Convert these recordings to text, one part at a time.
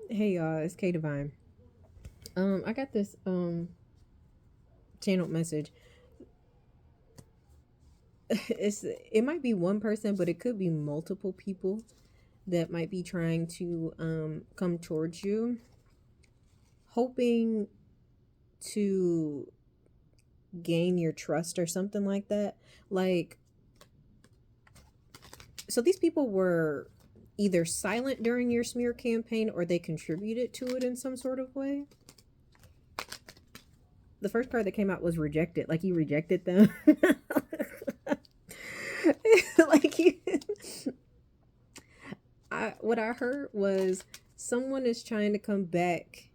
Hey y'all, it's K Divine. I got this channeled message. It might be one person, but it could be multiple people that might be trying to come towards you, hoping to gain your trust or something like that. Like, so these people were either silent during your smear campaign or they contributed to it in some sort of way. The first card that came out was rejected, like you rejected them. like you, what I heard was someone is trying to come back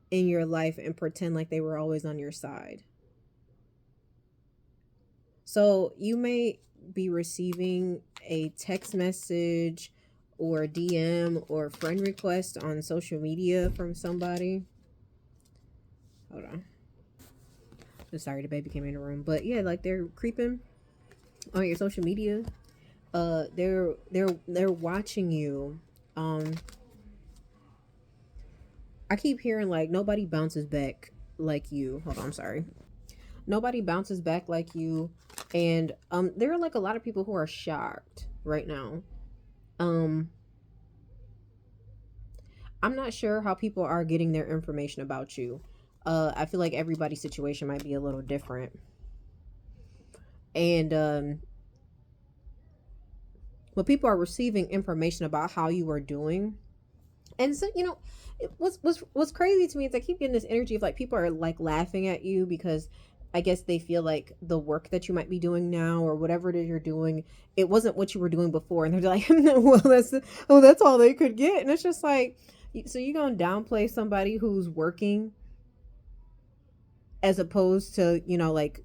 in your life and pretend like they were always on your side. So you may be receiving a text message or a DM or friend request on social media from somebody. Hold on. I'm sorry, the baby came in the room. But yeah, like they're creeping on your social media. They're watching you. I keep hearing like nobody bounces back like you. Hold on, I'm sorry. Nobody bounces back like you, and there are like a lot of people who are shocked right now. Um, I'm not sure how people are getting their information about you. I feel like everybody's situation might be a little different, and when people are receiving information about how you are doing, and so what's crazy to me is I keep getting this energy of like people are like laughing at you because I guess they feel like the work that you might be doing now or whatever it is you're doing, it wasn't what you were doing before, and they're like, well, that's all they could get, and it's just like, so you're gonna downplay somebody who's working as opposed to like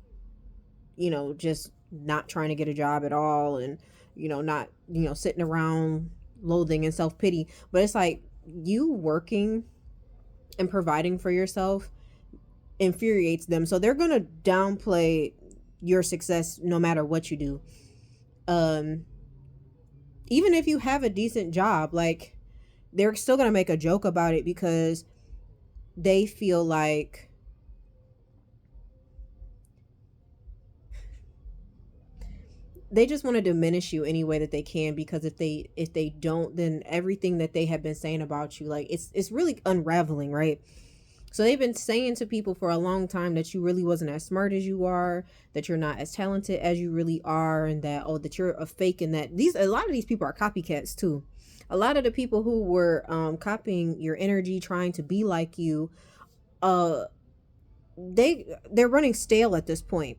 just not trying to get a job at all, and not sitting around loathing and self-pity, but it's like you working and providing for yourself infuriates them, so they're gonna downplay your success no matter what you do. um Even if you have a decent job, like they're still gonna make a joke about it because they feel like they just want to diminish you any way that they can, because if they don't, then everything that they have been saying about you, like it's really unraveling, right? So they've been saying to people for a long time that you really wasn't as smart as you are, that you're not as talented as you really are, and that that you're a fake, and that these a lot of these people are copycats too. A lot of the people who were copying your energy, trying to be like you, uh they're running stale at this point.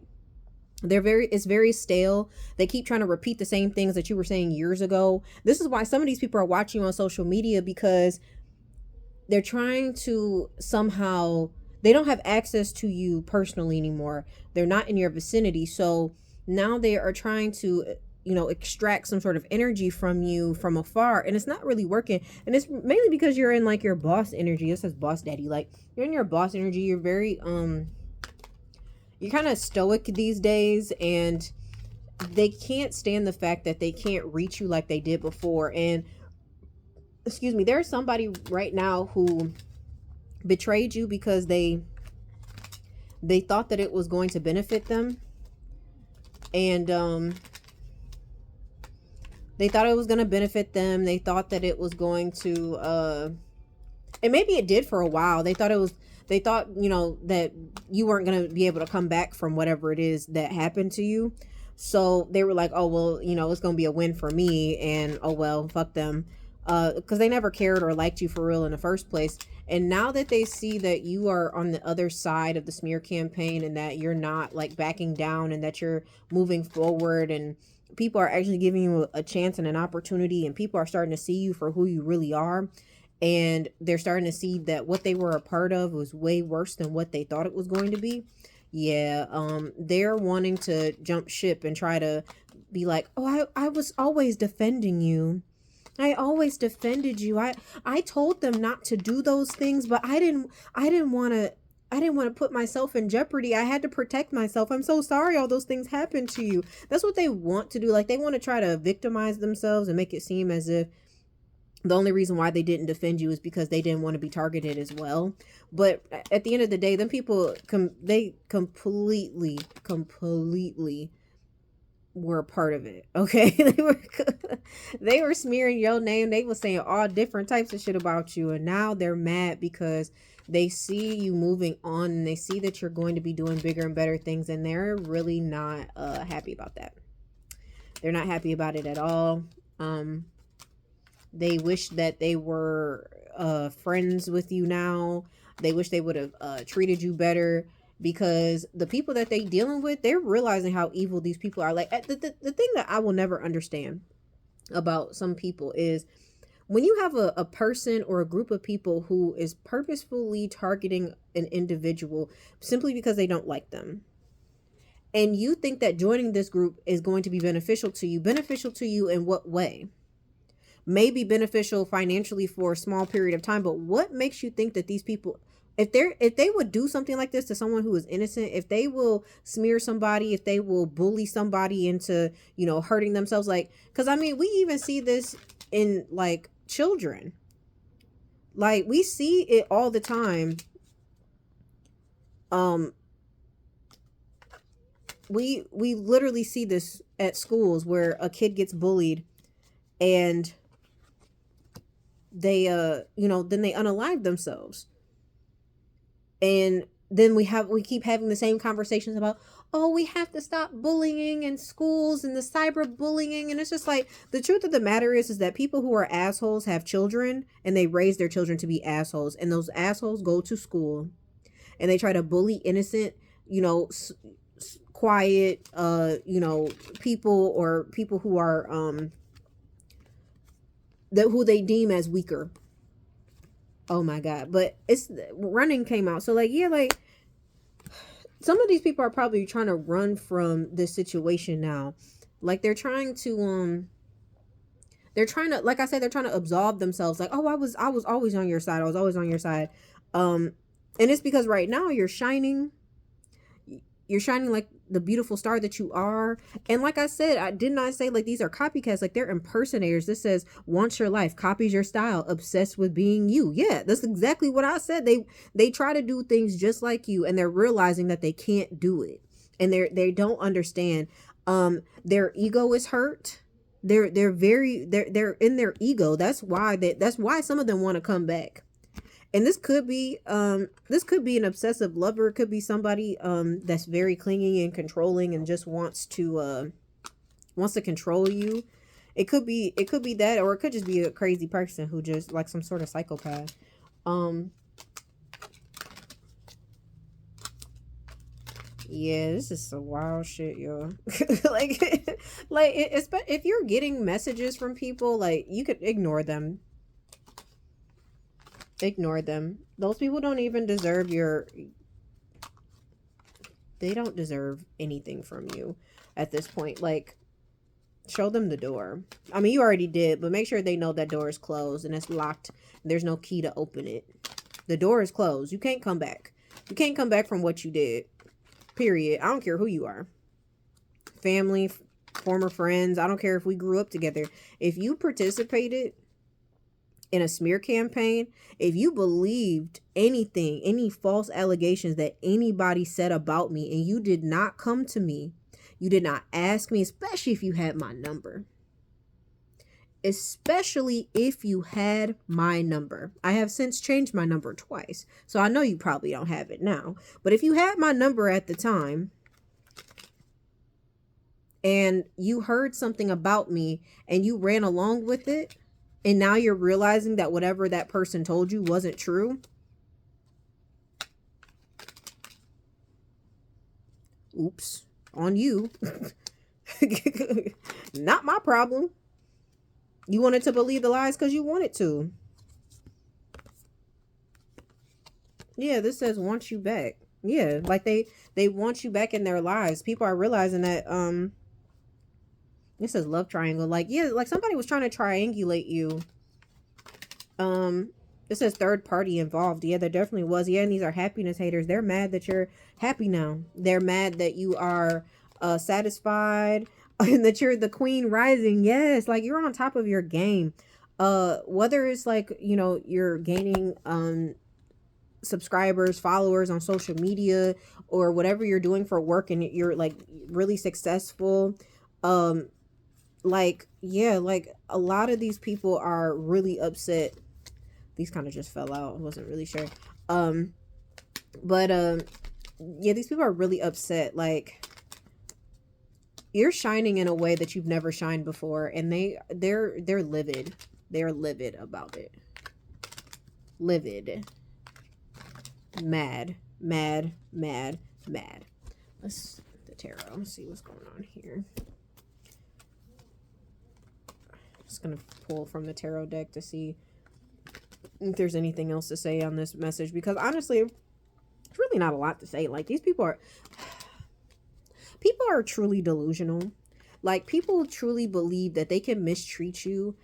It's very stale. They keep trying to repeat the same things that you were saying years ago. This is why some of these people are watching you on social media, because they're trying to somehow, they don't have access to you personally anymore. They're not in your vicinity. So now they are trying to extract some sort of energy from you from afar, and it's not really working. And it's mainly because you're in like your boss energy. This says boss daddy. Like you're in your boss energy. You're very you're kind of stoic these days, and they can't stand the fact that they can't reach you like they did before. And excuse me, there's somebody right now who betrayed you because they thought that it was going to benefit them, and they thought it was going to benefit them. They thought that it was going to and maybe it did for a while. They thought that you weren't going to be able to come back from whatever it is that happened to you. So they were like, oh well, it's going to be a win for me, and oh well, fuck them, because they never cared or liked you for real in the first place. And now that they see that you are on the other side of the smear campaign, and that you're not like backing down, and that you're moving forward, and people are actually giving you a chance and an opportunity, and people are starting to see you for who you really are, and they're starting to see that what they were a part of was way worse than what they thought it was going to be. Yeah, they're wanting to jump ship and try to be like, oh, I was always defending you. I always defended you. I told them not to do those things, but I didn't want to put myself in jeopardy. I had to protect myself. I'm so sorry all those things happened to you. That's what they want to do. Like they want to try to victimize themselves and make it seem as if The only reason why they didn't defend you is because they didn't want to be targeted as well. But at the end of the day, them people they completely were a part of it. Okay, they were smearing your name. They were saying all different types of shit about you, and now they're mad because they see you moving on and they see that you're going to be doing bigger and better things, and they're really not happy about that. They're not happy about it at all. They wish that they were friends with you now. They wish they would have treated you better, because the people that they dealing with, they're realizing how evil these people are. Like the thing that I will never understand about some people is when you have a person or a group of people who is purposefully targeting an individual simply because they don't like them, and you think that joining this group is going to be beneficial to you. Beneficial to you in what way? May be beneficial financially for a small period of time, but what makes you think that these people, if they would do something like this to someone who is innocent, if they will smear somebody, if they will bully somebody into, hurting themselves, like, because I mean, we even see this in like children. Like, we see it all the time. We literally see this at schools where a kid gets bullied and they then they unalive themselves. And then we keep having the same conversations about, oh, we have to stop bullying in schools and the cyber bullying. And it's just like, the truth of the matter is that people who are assholes have children and they raise their children to be assholes, and those assholes go to school and they try to bully innocent, quiet people, or people who are who they deem as weaker. Oh my god. But it's running came out, so like, yeah, like some of these people are probably trying to run from this situation now. Like, they're trying to like I said, they're trying to absolve themselves, like, oh, I was always on your side. I was always on your side. And it's because right now you're shining like the beautiful star that you are. And like I said, I did not say like these are copycats, like they're impersonators. This says wants your life, copies your style, obsessed with being you. Yeah, that's exactly what I said. They try to do things just like you, and they're realizing that they can't do it, and they don't understand. Their ego is hurt. They're in their ego. That's why some of them want to come back. And this could be an obsessive lover. It could be somebody that's very clingy and controlling and just wants to control you. It could be that, or it could just be a crazy person who just like some sort of psychopath. Yeah, this is some wild shit, yo. like if you're getting messages from people, like, you could ignore them. Ignore them. Those people don't even deserve they don't deserve anything from you at this point. Like, show them the door. I mean, you already did, but make sure they know that door is closed and it's locked. There's no key to open it. The door is closed. You can't come back. You can't come back from what you did. Period. I don't care who you are. Family, former friends. I don't care if we grew up together. If you participated in a smear campaign, if you believed anything, any false allegations that anybody said about me, and you did not come to me, you did not ask me, especially if you had my number. Especially if you had my number. I have since changed my number twice, so I know you probably don't have it now. But if you had my number at the time, and you heard something about me, and you ran along with it, and now you're realizing that whatever that person told you wasn't true, oops, on you. Not my problem. You wanted to believe the lies because you wanted to. Yeah, this says want you back. Yeah, like they want you back in their lives. People are realizing that this says love triangle. Like, yeah, like somebody was trying to triangulate you. It says third party involved. Yeah, there definitely was. Yeah, and these are happiness haters. They're mad that you're happy now. They're mad that you are satisfied and that you're the queen rising. Yes, like you're on top of your game. Whether it's like, you're gaining subscribers, followers on social media, or whatever you're doing for work and you're like really successful. um like, yeah, like a lot of these people are really upset. These kind of just fell out. I wasn't really sure. um but yeah, these people are really upset. Like, you're shining in a way that you've never shined before, and they're livid. They're livid about it. Livid. Mad, mad, mad, mad. Let's the tarot. Let's see what's going on here. Just gonna pull from the tarot deck to see if there's anything else to say on this message, because honestly, it's really not a lot to say. Like, these people are truly delusional. Like, people truly believe that they can mistreat you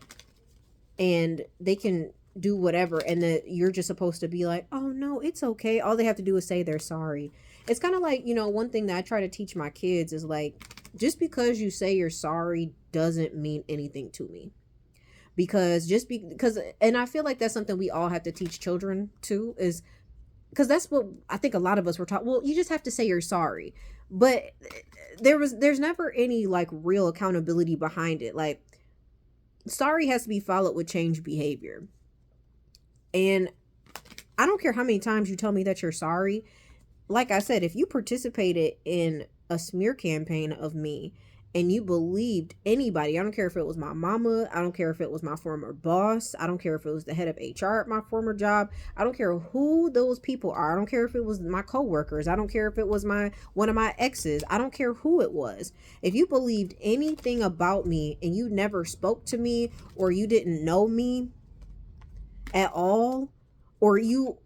and they can do whatever, and that you're just supposed to be like, oh no, it's okay. All they have to do is say they're sorry. It's kind of like, one thing that I try to teach my kids is like, just because you say you're sorry doesn't mean anything to me. Because and I feel like that's something we all have to teach children too, is because that's what I think a lot of us were taught. Well, you just have to say you're sorry. But there's never any like real accountability behind it. Like, sorry has to be followed with change behavior. And I don't care how many times you tell me that you're sorry. Like I said, if you participated in a smear campaign of me and you believed anybody, I don't care if it was my mama, I don't care if it was my former boss, I don't care if it was the head of HR at my former job, I don't care who those people are, I don't care if it was my coworkers, I don't care if it was one of my exes, I don't care who it was. If you believed anything about me and you never spoke to me, or you didn't know me at all, or you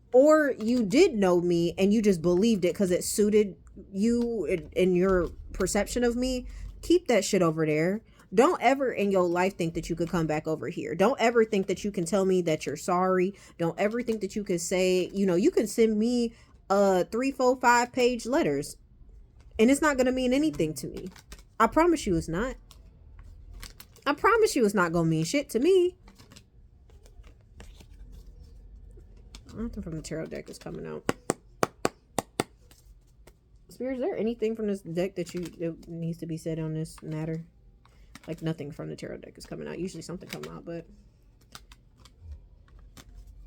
did know me and you just believed it because it suited you and your perception of me, keep that shit over there. Don't ever in your life think that you could come back over here. Don't ever think that you can tell me that you're sorry. Don't ever think that you could say, you can send me 3, 4, 5 page letters and it's not gonna mean anything to me. I promise you it's not. I promise you it's not gonna mean shit to me. Nothing from the tarot deck is coming out. Spirit, is there anything from this deck that needs to be said on this matter? Like, nothing from the tarot deck is coming out. Usually something comes out, but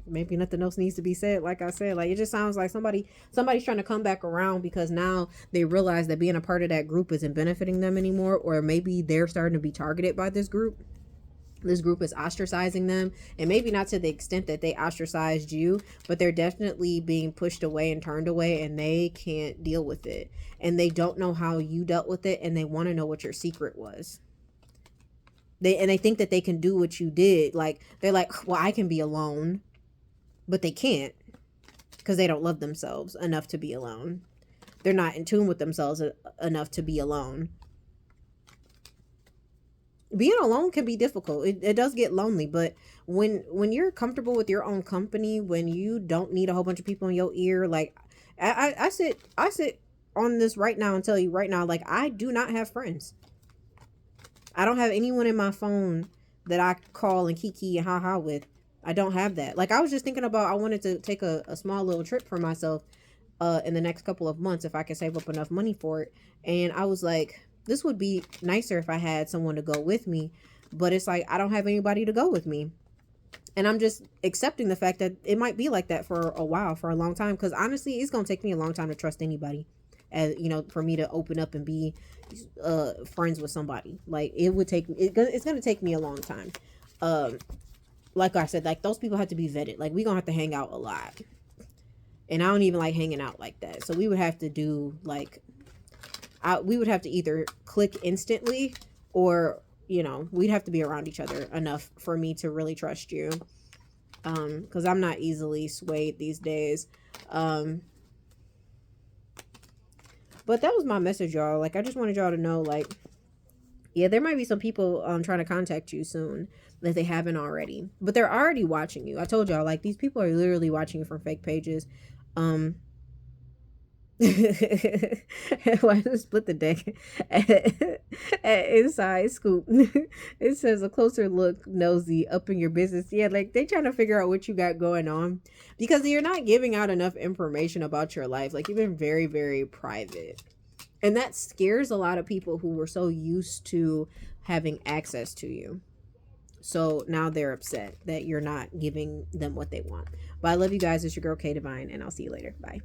maybe nothing else needs to be said. Like I said, like, it just sounds like somebody's trying to come back around because now they realize that being a part of that group isn't benefiting them anymore, or maybe they're starting to be targeted by this group. This group is ostracizing them, and maybe not to the extent that they ostracized you, but they're definitely being pushed away and turned away, and they can't deal with it, and they don't know how you dealt with it, and they want to know what your secret was. They think that they can do what you did. Like, they're like, well, I can be alone, but they can't, because they don't love themselves enough to be alone. They're not in tune with themselves enough to be alone. Being alone can be difficult. It does get lonely, but when you're comfortable with your own company, when you don't need a whole bunch of people in your ear, like, I sit on this right now and tell you right now, like, I do not have friends. I don't have anyone in my phone that I call and kiki and haha with. I don't have that. Like, I was just thinking about, I wanted to take a small little trip for myself in the next couple of months if I could save up enough money for it. And I was like, this would be nicer if I had someone to go with me, but it's like, I don't have anybody to go with me. And I'm just accepting the fact that it might be like that for a while, for a long time. Because honestly, it's going to take me a long time to trust anybody, as for me to open up and be friends with somebody. Like, it's going to take me a long time. Like I said, like, those people have to be vetted. Like, we going to have to hang out a lot. And I don't even like hanging out like that. So we would have to do like, we would have to either click instantly, or we'd have to be around each other enough for me to really trust you, because I'm not easily swayed these days. But that was my message, y'all. Like, I just wanted y'all to know, like, yeah, there might be some people trying to contact you soon that they haven't already, but they're already watching you. I told y'all, like, these people are literally watching you from fake pages. Why does split the deck at Inside Scoop? It says a closer look, nosy, up in your business. Yeah, like they trying to figure out what you got going on because you're not giving out enough information about your life. Like you've been very, very private. And that scares a lot of people who were so used to having access to you. So now they're upset that you're not giving them what they want. But I love you guys. It's your girl K Divine, and I'll see you later. Bye.